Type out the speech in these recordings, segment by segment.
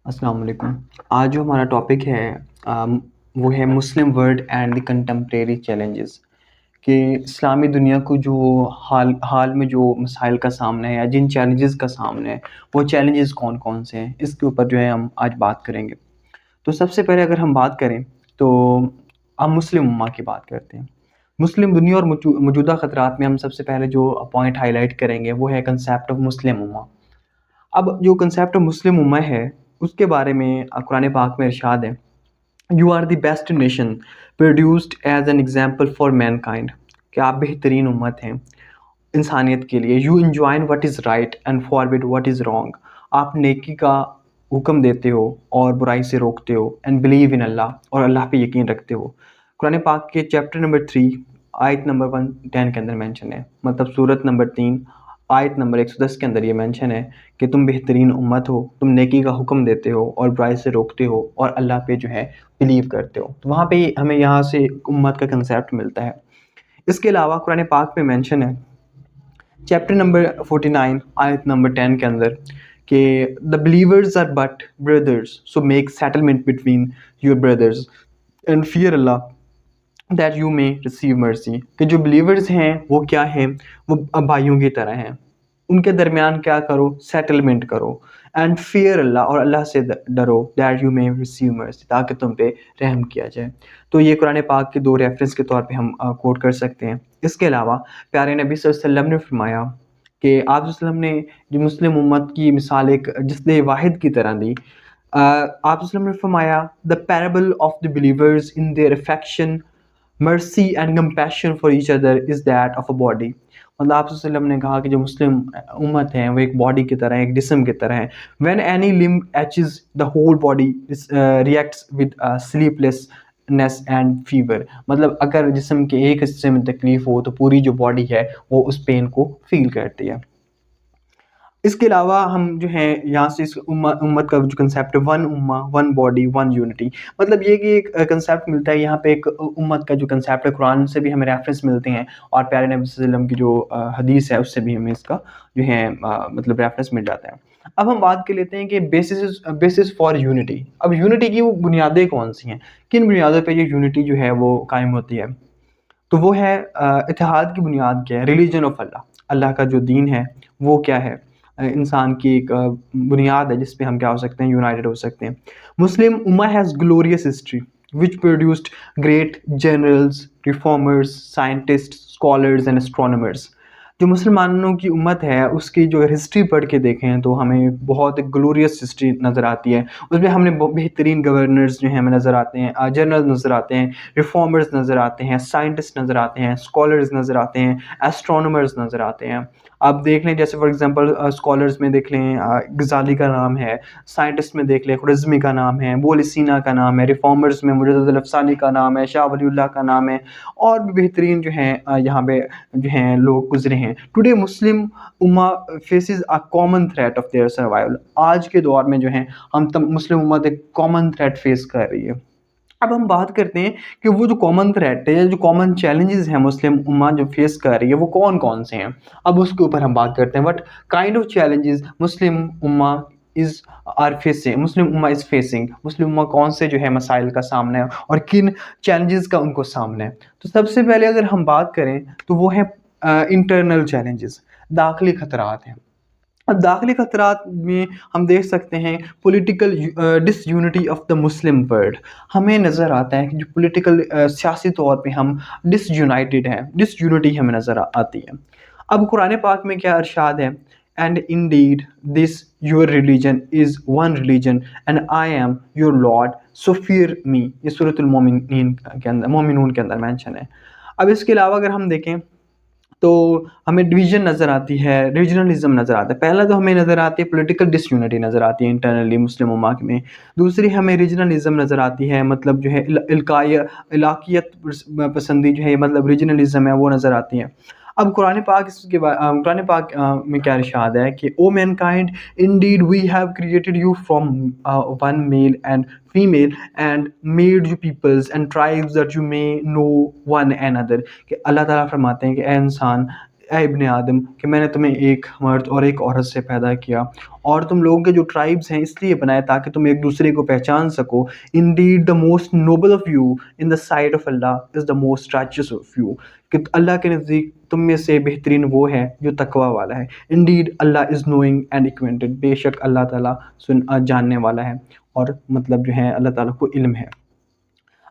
अस्सलाम वालेकुम। आज जो हमारा टॉपिक है वो है Muslim world and the contemporary challenges कि इस्लामी दुनिया को जो हाल हाल में जो मसाइल का सामना है या जिन चैलेंजेस का सामना है, वो चैलेंजेस कौन-कौन से हैं, इसके ऊपर जो है हम आज बात करेंगे। तो सबसे पहले अगर हम बात करें तो हम मुस्लिम उम्मा की बात करते हैं। मुस्लिम दुनिया और मौजूदा ख़तरात में हम सबसे पहले जो पॉइंट हाइलाइट करेंगे वो है कंसेप्ट ऑफ मुस्लिम उम्मा। अब जो कंसेप्ट मुस्लिम उम्मा है, उसके बारे में कुरान पाक में इरशाद है, you are the best nation produced as an example for mankind, कि आप बेहतरीन उम्मत हैं इंसानियत के लिए। You enjoin what is right and forbid what is wrong, आप नेकी का हुक्म देते हो और बुराई से रोकते हो। एंड बिलीव इन अल्लाह, और अल्लाह पे यकीन रखते हो। कुरान पाक के चैप्टर नंबर 3 आयत नंबर 110 के अंदर मेंशन है, मतलब सूरत नंबर 3 आयत नंबर 110 के अंदर ये मेंशन है कि तुम बेहतरीन उम्मत हो, तुम नेकी का हुक्म देते हो और बुराई से रोकते हो और अल्लाह पे जो है बिलीव करते हो। तो वहाँ पे हमें यहाँ से उम्मत का कंसेप्ट मिलता है। इसके अलावा कुरान पाक में मेंशन है चैप्टर नंबर 49 आयत नंबर 10 के अंदर कि the believers are but brothers, so make settlement between your brothers and fear Allah that you may receive mercy, कि जो बिलीवर्स हैं वो क्या हैं, वो अब भाइयों की तरह हैं। उनके दरमियान क्या करो, सेटलमेंट करो। एंड फियर अल्लाह, और अल्लाह से डरो, that you may receive mercy, ताकि तुम पे रहम किया जाए। तो ये कुरान पाक के दो रेफरेंस के तौर पे हम कोट कर सकते हैं। इसके अलावा प्यारे नबी सल्लल्लाहु अलैहि वसल्लम ने फरमाया कि आप वसल्लम ने जो मुस्लिम उम्मत की मिसाल एक जिस्ने वाहिद की तरह दी। आप वसल्लम ने फरमाया the parable of the believers in their affection mercy and compassion for each other is that of a body. मतलब आप वसल्लम ने कहा कि जो मुस्लिम उम्मत है वो एक बॉडी की तरह है, एक जिस्म की तरह है। When any limb aches the whole body reacts with sleeplessness and fever, मतलब अगर जिस्म के एक हिस्से में तकलीफ हो तो पूरी जो बॉडी है वो उस पेन को फील करती है। इसके अलावा हम जो है यहाँ से इस उम्मत का जो कंसेप्ट है, वन उम्मा वन बॉडी वन यूनिटी, मतलब ये कि एक कंसेप्ट मिलता है यहाँ पे। एक उम्मत का जो कंसेप्ट है कुरान से भी हमें रेफरेंस मिलते हैं और प्यारे नबी सल्लल्लाहु अलैहि वसल्लम की जो हदीस है उससे भी हमें इसका जो है मतलब रेफरेंस मिल जाता है। अब हम बात कर लेते हैं कि बेसिस फॉर यूनिटी। अब यूनिटी की वो बुनियादें कौन सी हैं, किन बुनियादों पर ये यूनिटी जो है वो कायम होती है। तो वो है इत्तेहाद की बुनियाद क्या है, रिलीजन ऑफ अल्लाह, अल्लाह का जो दीन है वो क्या है। इंसान की एक बुनियाद है जिस पे हम क्या हो सकते हैं, यूनाइटेड हो सकते हैं। Muslim ummah has glorious history which produced great generals, reformers, scientist, scholars and astronomers. जो मुसलमानों की उम्मत है उसकी जो हिस्ट्री पढ़ के देखें तो हमें बहुत ग्लोरियस हिस्ट्री नज़र आती है। उसमें हमने बेहतरीन गवर्नर्स जो हैं हमें नज़र आते हैं, जनरल नज़र आते हैं, रिफॉर्मर्स नज़र आते हैं, साइंटिस्ट नज़र आते हैं, स्कॉलर्स नज़र आते हैं, एस्ट्रोनॉमर्स नज़र आते हैं। आप देख लें जैसे फॉर एग्जांपल स्कॉलर्स में देख लें गज़ाली का नाम है, साइंटिस्ट में देख लें खुरज़मी का नाम है, अबू अली सीना का नाम है, रिफॉर्मर्स में मुजद्दिद अफ़सानी का नाम है, शाह वलीउल्लाह का नाम है, और भी बेहतरीन जो हैं यहाँ पे जो हैं लोग गुजरे हैं। Today Muslim Umma faces a common threat of their survival. आज के दौर में जो है हम तब मुस्लिम उम्मत एक कॉमन थ्रेट फेस कर रही है। अब हम बात करते हैं कि वो जो कॉमन थ्रेट है या जो कॉमन चैलेंजेस हैं मुस्लिम उम्मा जो फेस कर रही है वो कौन-कौन से हैं। अब उसके ऊपर हम बात करते हैं, what kind of challenges Muslim ummah is are facing, Muslim ummah is facing, Muslim ummah कौन से जो है मसाइल का सामना है और किन चैलेंजेस का उनको सामना है। तो सबसे पहले अगर हम बात करें तो वो है इंटरनल चैलेंजेस, दाखिली खतरात हैं। अब दाखिली खतरात में हम देख सकते हैं political disunity of the Muslim world. हमें नज़र आता है कि जो पॉलिटिकल सियासी तौर पे हम डिसयूनाइटेड हैं, डिसयूनिटी हमें नज़र आती है। अब कुरान पाक में क्या इरशाद है, and indeed this your religion is one religion and I am your lord so fear me, ये सूरतुल मोमिनीन के अंदर, मोमिनून के अंदर मेंशन है। अब इसके अलावा अगर हम देखें तो हमें डिवीज़न नज़र आती है, रीजनलिज़्म नज़र आता है। पहला तो हमें नज़र आती है पॉलिटिकल डिसयूनिटी नज़र आती है इंटरनली मुस्लिम उम्मा में। दूसरी हमें रीजनलिज़्म नज़र आती है, मतलब जो है इलाक़ियत पसंदी जो है, मतलब रीजनलिज़्म है वो नज़र आती है। अब कुरान पाक में क्या इरशाद है कि O mankind indeed we have created you from one male and female and made you peoples and tribes that you may know one another, कि अल्लाह ताला फरमाते हैं कि ए इंसान, ऐ इब्ने आदम कि मैंने तुम्हें एक मर्द और एक औरत से पैदा किया और तुम लोगों के जो ट्राइब्स हैं इसलिए बनाए ताकि तुम एक दूसरे को पहचान सको। Indeed the most noble of you in the sight of Allah is the most righteous of you, कि अल्लाह के नज़दीक तुम में से बेहतरीन वो है जो तकवा वाला है। Indeed Allah is knowing and acquainted, बेशक अल्लाह ताला जानने वाला है और मतलब जो है अल्लाह ताला को इल्म है।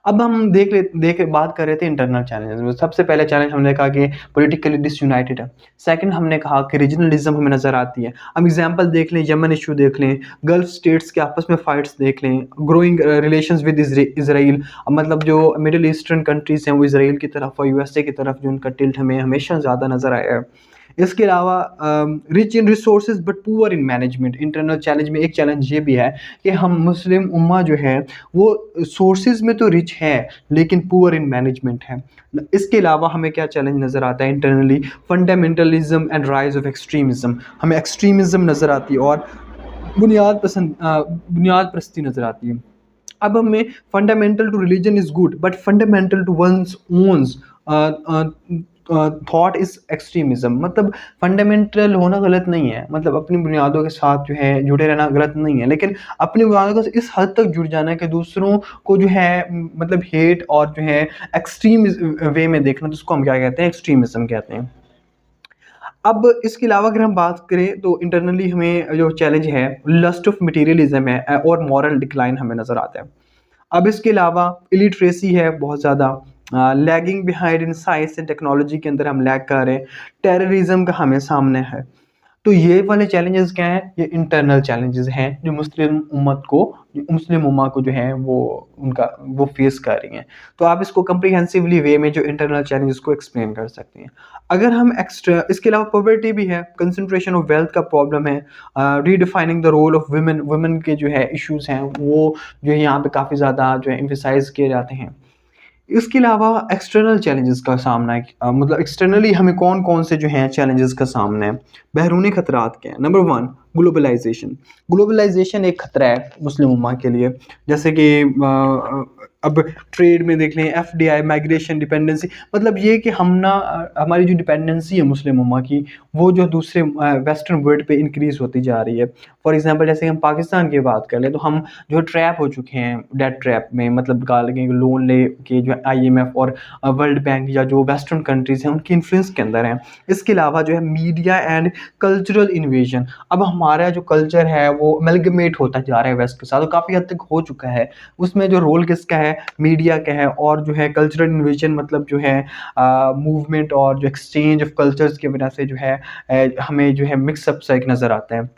अब हम देख बात कर रहे थे इंटरनल चैलेंजेस में। सबसे पहले चैलेंज हमने कहा कि पॉलिटिकली डिसयूनाइटेड है। सेकंड हमने कहा कि रीजनलिज्म हमें नज़र आती है। हम एग्जांपल देख लें, यमन इशू देख लें, गल्फ स्टेट्स के आपस में फाइट्स देख लें, ग्रोइंग रिलेशंस विद इसराइल, मतलब जो मिडिल ईस्टर्न कंट्रीज़ हैं वो इसराइल की तरफ और यूएसए की तरफ जो उनका टिल्ट हमें हमेशा ज़्यादा नज़र आया है। इसके अलावा rich in resources but poor in management. Internal challenge में एक चैलेंज ये भी है कि हम मुस्लिम उम्मा जो है वो सोर्सेज में तो रिच है लेकिन पुअर इन मैनेजमेंट है। इसके अलावा हमें क्या चैलेंज नज़र आता है internally, fundamentalism and rise of extremism. हमें एक्सट्रीमिज्म नज़र आती है और बुनियाद परस्ती नज़र आती है। अब हमें fundamental to religion is good but fundamental to one's own thought is extremism. मतलब फंडामेंटल होना गलत नहीं है, मतलब अपनी बुनियादों के साथ जो है जुड़े रहना गलत नहीं है, लेकिन अपनी बुनियादों से इस हद तक जुड़ जाना है कि दूसरों को जो है मतलब हेट और जो है एक्सट्रीम वे में देखना, तो उसको हम क्या कहते हैं, एक्सट्रीमिज्म कहते हैं। अब इसके अलावा अगर हम बात करें तो इंटरनली हमें जो चैलेंज है लस्ट ऑफ मटेरियलिज्म है और मॉरल डिक्लाइन हमें नज़र आता है। अब इसके अलावा इलिटरेसी है बहुत ज़्यादा, lagging behind in science and technology के अंदर हम लैग कर रहे हैं, टेररिज्म का हमें सामने है। तो ये वाले चैलेंजेस क्या हैं, ये इंटरनल चैलेंजेस हैं जो मुस्लिम उम्मा को जो है वो फेस कर रही हैं। तो आप इसको कम्प्रिहेंसिवली वे में जो इंटरनल चैलेंजेस को एक्सप्लेन कर सकते हैं। अगर हम एक्स्ट्रा इसके अलावा पॉवर्टी भी है, कंसंट्रेशन ऑफ वेल्थ का प्रॉब्लम है, redefining the role of women के जो है इश्यूज हैं वो जो है यहाँ पे काफ़ी ज़्यादा जो है एम्फेसाइज किए जाते हैं। इसके अलावा एक्सटर्नल चैलेंजेस का सामना है, मतलब एक्सटर्नली हमें कौन कौन से जो हैं चैलेंजेस का सामना है, बैरूनी खतरात क्या हैं। नंबर वन, ग्लोबलाइजेशन एक खतरा है मुस्लिम उम्मा के लिए। जैसे कि अब ट्रेड में देख लें, एफडीआई, माइग्रेशन, डिपेंडेंसी, मतलब ये कि हमारी जो डिपेंडेंसी है मुस्लिम उम्मा की वो जो दूसरे वेस्टर्न वर्ल्ड पे इंक्रीज़ होती जा रही है। फॉर एग्जांपल जैसे हम पाकिस्तान की बात कर लें तो हम जो ट्रैप हो चुके हैं डेट ट्रैप में, मतलब कहा लगे लोन ले के जो आईएमएफ और वर्ल्ड बैंक या जो वेस्टर्न कंट्रीज़ हैं उनकी इन्फ्लुएंस के अंदर हैं। इसके अलावा जो है मीडिया एंड कल्चरल इन्वेजन, अब हमारा जो कल्चर है वो अमेलगमेट होता जा रहा है वेस्ट के साथ, तो काफ़ी हद तक हो चुका है। उसमें जो रोल किसका है, मीडिया का है, और जो है कल्चरल इन्वेजन मतलब जो है मूवमेंट और जो एक्सचेंज ऑफ कल्चर्स की वजह से जो है हमें जो है मिक्सअप सा एक नज़र आता है।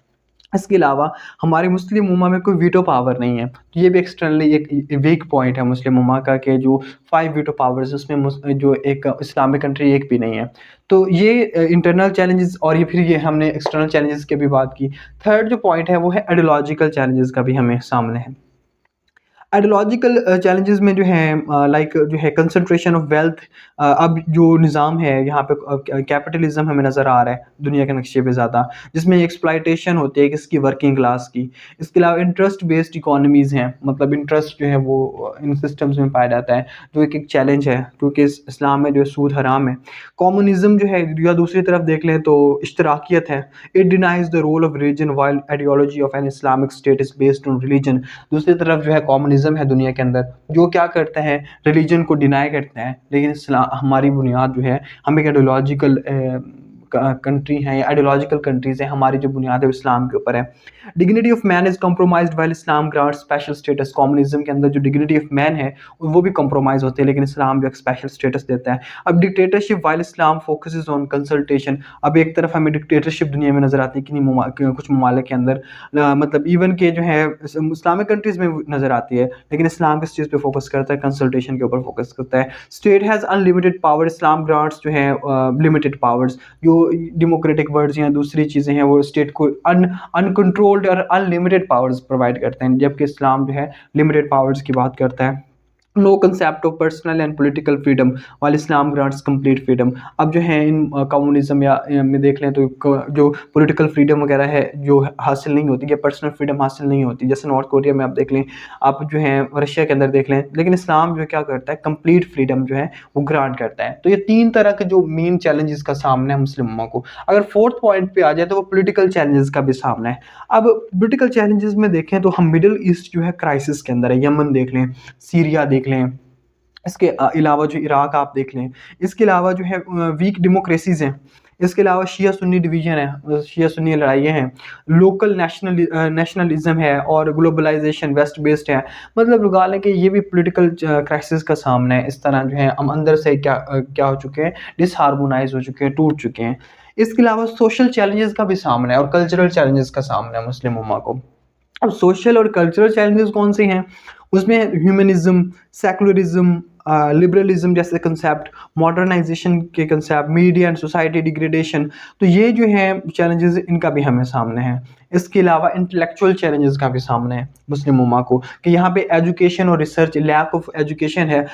इसके अलावा हमारे मुस्लिम उम्मा में कोई वीटो पावर नहीं है, तो ये भी एक्सटर्नली एक वीक पॉइंट है मुस्लिम उम्मा का कि जो 5 वीटो पावर्स उसमें जो एक इस्लामिक कंट्री एक भी नहीं है। तो ये इंटरनल चैलेंजेस, और ये फिर ये हमने एक्सटर्नल चैलेंजेस की भी बात की। थर्ड जो पॉइंट है वो है आइडियोलॉजिकल चैलेंजेस का भी हमें सामने है। आइडियोलॉजिकल चैलेंजेस में जो है लाइक जो है कंसंट्रेशन ऑफ वेल्थ, अब जो निज़ाम है यहाँ पे कैपिटलिज्म हमें नज़र आ रहा है दुनिया के नक्शे पे ज़्यादा, जिसमें एक्सप्लॉयटेशन होती है किसकी, वर्किंग क्लास की। इसके अलावा इंटरेस्ट बेस्ड इकोनॉमीज़ हैं, मतलब इंटरेस्ट जो है वो इन सिस्टम्स में पाया जाता है, जो एक चैलेंज है क्योंकि इस्लाम में जो है सूद हराम है। कम्युनिज्म जो है, या दूसरी तरफ देख लें तो इश्तराकियत है, it denies the role of religion while ideology of an Islamic state is based on religion. दूसरी तरफ जो है कम्युनिज्म है दुनिया के अंदर, जो क्या करता है, रिलीजन को डिनाई करता है, लेकिन इस्लाम हमारी बुनियाद जो है, हम एक आइडियोलॉजिकल कंट्री हैं या आइडियोलॉजिकल कंट्रीज़ हैं, हमारी जो बुनियाद है इस्लाम के ऊपर है। Dignity of man is compromised while Islam grants special status. Communism के अंदर जो डिग्निटी ऑफ मैन है वो भी कम्प्रोमाइज़ होती है, लेकिन इस्लाम जो एक स्पेशल स्टेटस देता है। अब dictatorship while Islam focuses on consultation. अब एक तरफ हमें डिक्टेटरशिप दुनिया में नज़र आती है कुछ ममालिक के अंदर, मतलब इवन के जो है इस्लामिक कंट्रीज़ में नज़र आती है, लेकिन इस्लाम किस चीज़ पे फोकस करता है, कंसल्टेशन के ऊपर फोकस करता है। State has unlimited power, Islam grants जो है लिमिटेड पावर्स। जो डेमोक्रेटिक वर्ड्स या दूसरी चीज़ें हैं वो स्टेट को अनकंट्रोल्ड और अनलिमिटेड पावर्स प्रोवाइड करते हैं, जबकि इस्लाम जो है लिमिटेड पावर्स की बात करता है। No concept of personal and political freedom, while Islam grants complete freedom. अब जो है इन कम्युनिज्म या में देख लें तो जो पॉलिटिकल फ्रीडम वगैरह है जो हासिल नहीं होती, या पर्सनल फ्रीडम हासिल नहीं होती, जैसे नॉर्थ कोरिया में आप देख लें, आप जो है रशिया के अंदर देख लें, लेकिन इस्लाम जो है क्या करता है, कंप्लीट फ्रीडम जो है वो ग्रांट करता है। तो ये तीन तरह के जो मेन चैलेंजेस का सामना है मुस्लिम उम्मा को। अगर फोर्थ पॉइंट पे आ जाए तो वो पॉलिटिकल चैलेंजेस का भी सामना है। अब पॉलिटिकल चैलेंजेस में देखें तो हम मिडिल ईस्ट जो है क्राइसिस के अंदर है, यमन देख लें, सीरिया देख लें, इसके अलावा जो इराक आप देख लें, इसके अलावा जो है वीक डेमोक्रेसीज हैं, इसके अलावा शिया सुन्नी डिवीजन है, शिया सुन्नी लड़ाइयाँ हैं, लोकल नेशनलिज्म है, और ग्लोबलाइजेशन वेस्ट बेस्ड है। मतलब लगा लें कि ये भी पॉलिटिकल क्राइसिस का सामना है। इस तरह जो है हम अंदर से क्या हो चुके हैं, डिसहार्मोनाइज हो चुके हैं, टूट चुके हैं। इसके अलावा सोशल चैलेंजेस का भी सामना है और कल्चरल चैलेंजेस का सामना है मुस्लिम उम्मा को। अब सोशल और कल्चरल चैलेंजेस कौन से हैं, उसमें ह्यूमनिज्म, सेकुलरिज्म, लिबरलिज्म जैसे कंसेप्ट, मॉडर्नाइजेशन के concept, media and society degradation. तो ये जो है चैलेंजेस इनका भी हमें सामने है। इसके अलावा इंटेलेक्चुअल चैलेंजेस का भी सामने है मुस्लिम उम्मा को, कि यहाँ पे एजुकेशन और रिसर्च, लैक ऑफ एजुकेशन है,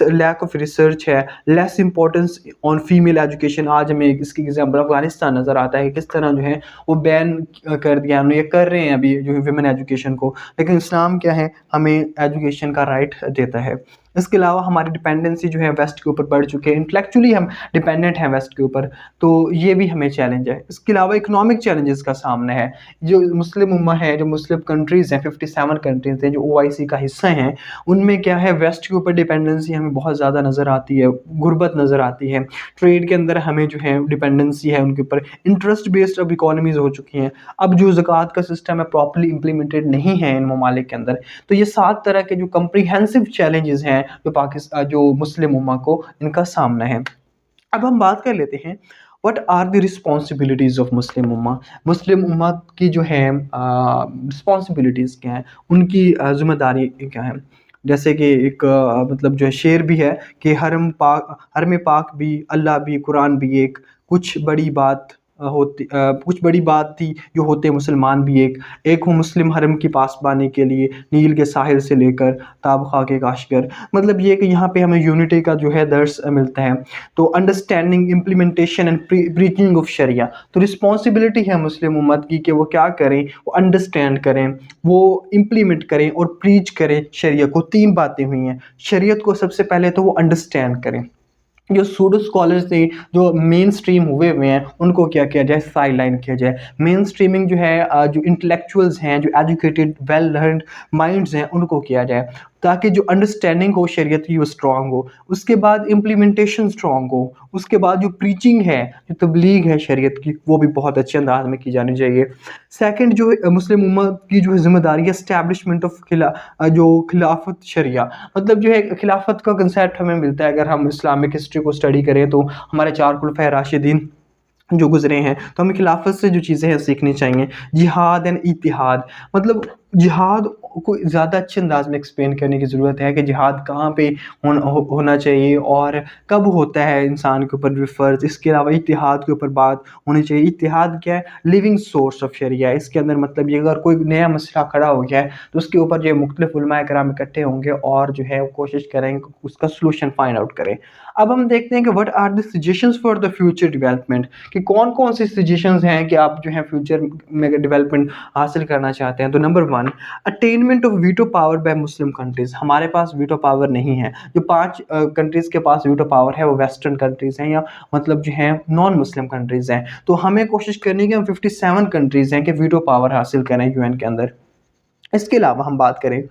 लैक ऑफ रिसर्च है, less importance on female education. आज हमें इसकी एग्जाम्पल अफगानिस्तान नज़र आता है कि किस तरह जो है वो बैन कर दिया, हम ये कर रहे हैं अभी जो है विमेन एजुकेशन को, लेकिन इस्लाम क्या है, हमें एजुकेशन का राइट देता है। इसके अलावा हमारी डिपेंडेंसी जो है वेस्ट के ऊपर बढ़ चुके हैं, इंटेलेक्चुअली हम डिपेंडेंट हैं वेस्ट के ऊपर, तो ये भी हमें चैलेंज है। इसके अलावा इकोनॉमिक चैलेंजेस का सामना है। जो मुस्लिम उम्मा है, जो मुस्लिम कंट्रीज़ हैं, 57 कंट्रीज़ हैं जो OIC का हिस्सा हैं, उनमें क्या है, वेस्ट के ऊपर डिपेंडेंसी हमें बहुत ज़्यादा नज़र आती है, गुर्बत नज़र आती है। ट्रेड के अंदर हमें जो है डिपेंडेंसी है उनके ऊपर, इंटरेस्ट बेस्ड अब इकोनॉमीज़ हो चुकी हैं। अब जो ज़कात का सिस्टम है प्रॉपर्ली इम्प्लीमेंटेड नहीं है इन ममालिक के अंदर। तो ये 7 तरह के जो कम्प्रीहेंसिव चैलेंजेस हैं जो मुस्लिम उम्मा को इनका सामना है। अब हम बात कर लेते हैं what are the responsibilities of Muslim ummah. Muslim ummah की जो है रिस्पॉन्सिबिलिटीज़ क्या हैं, उनकी जिम्मेदारी क्या है। जैसे कि एक मतलब जो है शेर भी है कि हरम पाक भी, अल्लाह भी, कुरान भी एक, कुछ बड़ी बात थी जो होते मुसलमान भी एक हो मुस्लिम हरम की पासबानी के लिए, नील के साहिल से लेकर ताबखा के काशगर। मतलब ये कि यहाँ पे हमें यूनिटी का जो है दर्स मिलता है। तो understanding, implementation and preaching of sharia. तो रिस्पॉन्सिबिलिटी है मुस्लिम उम्मत की कि वो क्या करें, वो अंडरस्टैंड करें, वो इम्प्लीमेंट करें और प्रीच करें शरिया को। 3 बातें हुई हैं। शरीयत को सबसे पहले तो वो अंडरस्टैंड करें। जो सूडो स्कॉलर्स थे, जो मेन स्ट्रीम हुए हैं, उनको क्या किया जाए, साइड लाइन किया जाए। मेन स्ट्रीमिंग जो है जो इंटेलेक्चुअल्स हैं, जो एजुकेटेड वेल लर्नड माइंड्स हैं, उनको किया जाए, ताकि जो अंडरस्टैंडिंग हो शरीयत की वो स्ट्रॉन्ग हो। उसके बाद इम्प्लीमेंटेशन स्ट्रॉन्ग हो। उसके बाद जो प्रीचिंग है, जो तबलीग है शरीयत की, वो भी बहुत अच्छे अंदाज में की जानी चाहिए। सेकंड जो मुस्लिम उम्मत की जो जिम्मेदारी है, इस्टेब्लिशमेंट ऑफ जो खिलाफत शरिया। मतलब जो है खिलाफत का कंसेप्ट हमें मिलता है, अगर हम इस्लामिक हिस्ट्री को स्टडी करें तो हमारे 4 खुलफाए राशिदीन जो गुजरे हैं, तो हमें खिलाफत से जो चीज़ें हैं सीखनी चाहिए। जिहाद एंड इतिहाद, मतलब जिहाद को ज़्यादा अच्छे अंदाज में एक्सप्लेन करने की ज़रूरत है कि जिहाद कहाँ पे होना चाहिए और कब होता है इंसान के ऊपर भी फ़र्ज़। इसके अलावा इतिहाद के ऊपर बात होनी चाहिए। इतिहाद क्या है, लिविंग सोर्स ऑफ शरिया। इसके अंदर मतलब ये अगर कोई नया मसला खड़ा हो गया है तो उसके ऊपर जो मुख्तलिफ उलमाए कराम इकट्ठे होंगे और जो है वो कोशिश करेंगे उसका सोल्यूशन फाइंड आउट करें। अब हम देखते हैं कि what are the suggestions for the future development, कि कौन कौन सी सजेशंस हैं कि आप जो है फ्यूचर में डेवलपमेंट हासिल करना चाहते हैं। तो number 1, attainment of veto power bye Muslim countries. हमारे पास वीटो पावर नहीं है। जो 5 कंट्रीज़ के पास वीटो पावर है वो वेस्टर्न कंट्रीज़ हैं, या मतलब जो है नॉन मुस्लिम कंट्रीज़ हैं। तो हमें कोशिश करनी है कि हम 57 कंट्रीज़ हैं कि वीटो पावर हासिल करें UN के अंदर। इसके अलावा हम बात करें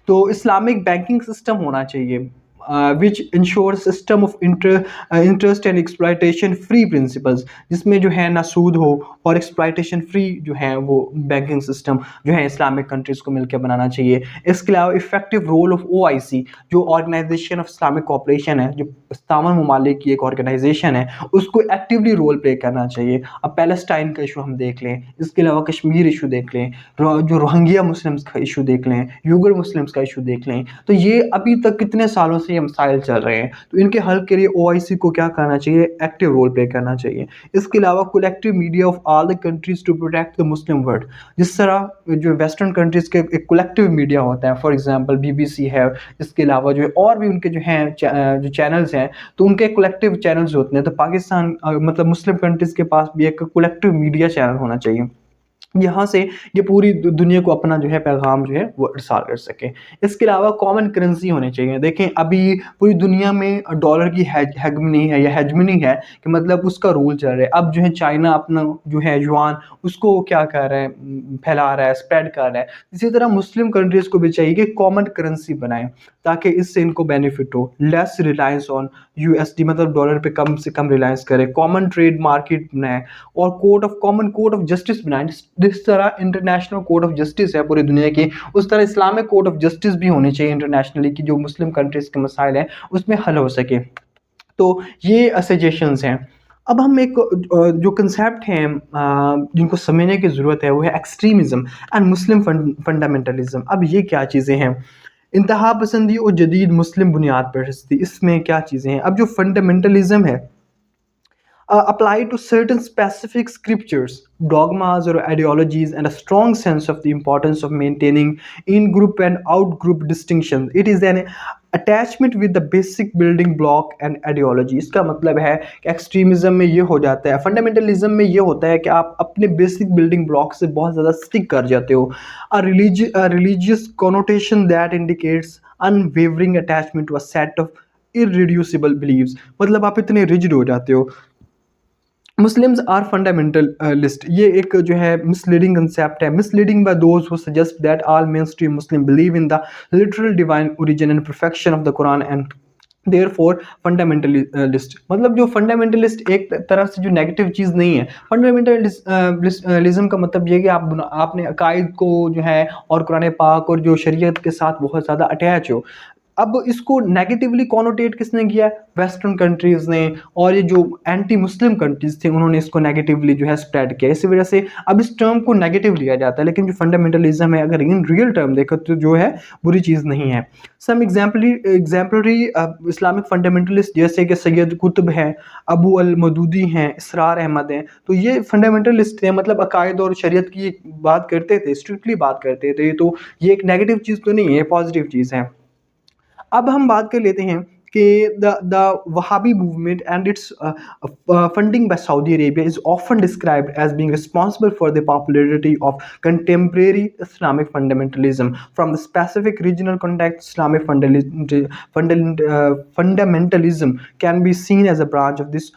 तो इस्लामिक बैंकिंग सिस्टम होना चाहिए, which ensure system of interest and exploitation free principles, जिसमें जो है ना सूद हो और एक्सप्लॉयटेशन फ्री जो है वो बैंकिंग सिस्टम जो है इस्लामिक कंट्रीज़ को मिलकर बनाना चाहिए। इसके अलावा इफेक्टिव रोल ऑफ OIC, जो ऑर्गेनाइजेशन ऑफ इस्लामिक कॉपरेशन है, जो 57 ममालिक की एक ऑर्गेनाइजेशन है, उसको एक्टिवली रोल प्ले करना चाहिए। अब पैलेस्टाइन का इशू हम देख लें, इसके अलावा कश्मीर इशू देख लें, जो रोहिंग्या मुस्लिम्स का इशू देख लें, यूगर मुस्लिम्स का इशू देख लें। तो ये अभी तक कितने सालों से ये मसाइल चल रहे हैं, तो इनके हल के लिए ओआईसी को क्या करना चाहिए, एक्टिव रोल प्ले करना चाहिए। इसके अलावा collective media of all the countries to protect the Muslim world, जिस तरह जो वेस्टर्न कंट्रीज के एक कलेक्टिव मीडिया होता है, फॉर एग्जांपल बीबीसी है, इसके अलावा जो है और भी उनके जो हैं जो चैनल्स हैं, तो उनके कलेक्टिव चैनल्स होते हैं। तो पाकिस्तान मतलब मुस्लिम कंट्रीज के पास भी एक कलेक्टिव मीडिया चैनल होना चाहिए, यहाँ से ये पूरी दुनिया को अपना जो है पैगाम जो है वो इरसाल कर सके। इसके अलावा कॉमन करेंसी होनी चाहिए। देखें अभी पूरी दुनिया में डॉलर की हेगमनी है या हेजमनी है, कि मतलब उसका रूल चल रहा है। अब जो है चाइना अपना जो है युआन उसको क्या कर रहा है, फैला रहा है, स्प्रेड कर रहा है। इसी तरह मुस्लिम कंट्रीज़ को भी चाहिए कि कॉमन करेंसी बनाएं, ताकि इससे इनको बेनिफिट हो। लेस रिलायंस ऑन यूएसडी, मतलब डॉलर पे कम से कम रिलायंस करें। कॉमन ट्रेड मार्केट बनाएं और कॉमन कोर्ट ऑफ जस्टिस बनाएं। जिस तरह इंटरनेशनल कोर्ट ऑफ जस्टिस है पूरी दुनिया की, उस तरह इस्लामिक कोर्ट ऑफ जस्टिस भी होनी चाहिए इंटरनेशनली, की जो मुस्लिम कंट्रीज़ के मसाइल हैं उसमें हल हो सके। तो ये सजेशंस हैं। अब हम एक जो कंसेप्ट हैं जिनको समझने की ज़रूरत है, वो है एक्सट्रीमिज़म एंड मुस्लिम फंडामेंटलिज्म। अब ये क्या चीज़ें हैं? इंतहा पसंदी और जदीद मुस्लिम बुनियाद परस्ती, इसमें क्या चीज़ें हैं? अब जो फंडामेंटलिज्म है, apply to certain specific scriptures, dogmas, or ideologies, and a strong sense of the importance of maintaining in-group and out-group distinctions. It is an attachment with the basic building block and ideology. इसका मतलब है कि extremism में ये हो जाता है, fundamentalism में ये होता है कि आप अपने बेसिक बिल्डिंग ब्लॉक से बहुत ज़्यादा स्टिक कर जाते हो। A religious connotation that indicates unwavering attachment to a set of irreducible beliefs, मतलब आप इतने रिजिड हो जाते हो। मुस्लिम्स आर फंडामेंटलिस्ट, ये एक जो है मिसलीडिंग कंसेप्ट है। Misleading by those who suggest that all mainstream Muslim believe in the literal divine origin and perfection of the Quran and therefore fundamentalist, मतलब जो फंडामेंटलिस्ट एक तरफ से जो नेगेटिव चीज़ नहीं है। फंडामेंटलिज्म का मतलब ये कि आपने अकायद को जो है और कुरान पाक और जो शरीयत के साथ बहुत ज़्यादा अटैच हो। अब इसको नेगेटिवली कॉनोटेट किसने किया? वेस्टर्न कंट्रीज़ ने, और ये जो एंटी मुस्लिम कंट्रीज़ थे उन्होंने इसको नेगेटिवली जो है स्प्रेड किया। इसी वजह से अब इस टर्म को नेगेटिव लिया जाता है, लेकिन जो फंडामेंटलिज्म है अगर इन रियल टर्म देखो तो जो है बुरी चीज़ नहीं है। सम एग्जाम्पलरी इस्लामिक फंडामेंटलिस्ट जैसे कि सैयद कुतुब हैं, अबू अल मदूदी हैं, इसरार अहमद हैं, तो ये फंडामेंटलिस्ट हैं, मतलब अकायद और शरीयत की बात करते थे, स्ट्रिक्टली बात करते थे। तो ये एक नेगेटिव चीज़ तो नहीं है, पॉजिटिव चीज़ है। अब हम बात कर लेते हैं कि the Wahhabi movement and its funding by Saudi Arabia is often described as being responsible for the popularity of contemporary Islamic fundamentalism from the specific regional context. Islamic fundamentalism can be seen as a branch of this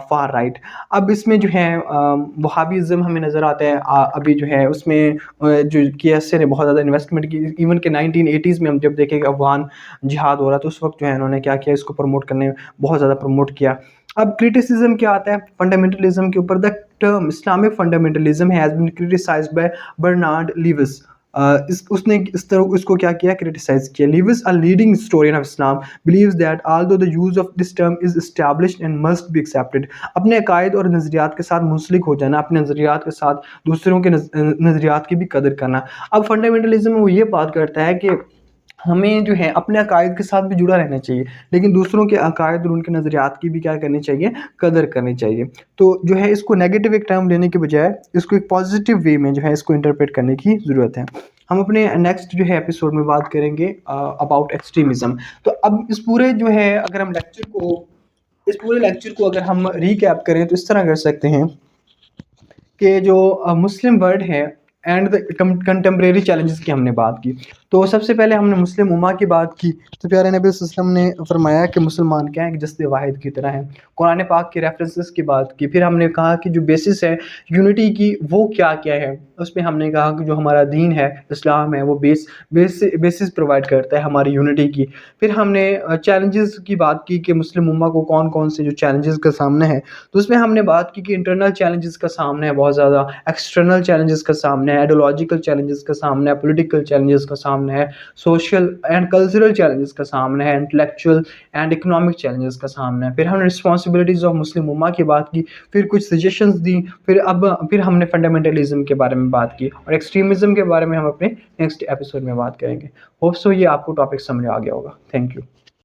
far right. अब इसमें जो है Wahhabism हमें नज़र आता है अभी जो है उसमें जो KSA ने बहुत ज़्यादा इन्वेस्टमेंट की। इवन के 1980s में हम जब देखें कि अफगान जिहाद हो रहा तो उस वक्त जो है इन्होंने क्या किया, इसको प्रमोट करने में बहुत ज़्यादा प्रमोट किया। अब क्रिटिसिज्म क्या आता है फंडामेंटलिज्म के ऊपर? The term Islamic fundamentalism has been criticised by Bernard Lewis. उसने इस तरह इसको क्या किया, क्रिटिसाइज किया। Lewis, a leading historian of Islam, believes that although the use of this term is established and must be accepted. अपने अकायद और नज़रियात के साथ मुंसलिक हो जाना, अपने नज़रियात के साथ दूसरों के नज़रियात की भी कदर करना। अब फंडामेंटलिज्म में वो ये बात करता है कि हमें जो है अपने अकायद के साथ भी जुड़ा रहना चाहिए, लेकिन दूसरों के अकायद और उनके नज़रियात की भी क्या करनी चाहिए, कदर करनी चाहिए। तो जो है इसको नेगेटिव एक टर्म लेने के बजाय इसको एक पॉजिटिव वे में जो है इसको इंटरप्रेट करने की ज़रूरत है। हम अपने नेक्स्ट जो है एपिसोड में बात करेंगे अबाउट एक्सट्रीमिज़म। तो अब इस पूरे जो है अगर हम इस पूरे लेक्चर को अगर हम रीकैप करें तो इस तरह कर सकते हैं कि जो मुस्लिम वर्ल्ड है एंड द कंटेम्प्रेरी चैलेंजेस की हमने बात की। तो सबसे पहले हमने मुस्लिम उम्मा की बात की, तो प्यारे नबी वसल्लम ने फरमाया कि मुसलमान क्या है, कि जस्द वाहिद की तरह है। कुरान पाक के रेफरेंसेस की बात की। फिर हमने कहा कि जो बेसिस है यूनिटी की वो क्या क्या है, उसमें हमने कहा कि जो हमारा दीन है इस्लाम है वो बेसिस प्रोवाइड करता है हमारी यूनिटी की। फिर हमने चैलेंजेस की बात की कि मुस्लिम उम्मा को कौन कौन से जो चैलेंजेस का सामना है, तो उसमें हमने बात की कि इंटरनल चैलेंजेस का सामना है बहुत ज़्यादा, एक्सटर्नल चैलेंजेस का सामना है, आइडियोलॉजिकल चैलेंजेस का सामना है, पॉलिटिकल चैलेंजेस का सामना है, सोशल एंड कल्चरल चैलेंजेस का सामना है, इंटेलेक्चुअल एंड इकोनॉमिक चैलेंजेस का सामना है। फिर हमने रिस्पॉन्सिबिलिटीज़ ऑफ मुस्लिम उम्मा की बात की, फिर कुछ सजेशंस दी, फिर हमने फंडामेंटलिज्म के बारे में बात की, और एक्सट्रीमिज्म के बारे में हम अपने नेक्स्ट एपिसोड में बात करेंगे। होप सो ये आपको टॉपिक समझ आ गया होगा। Thank you.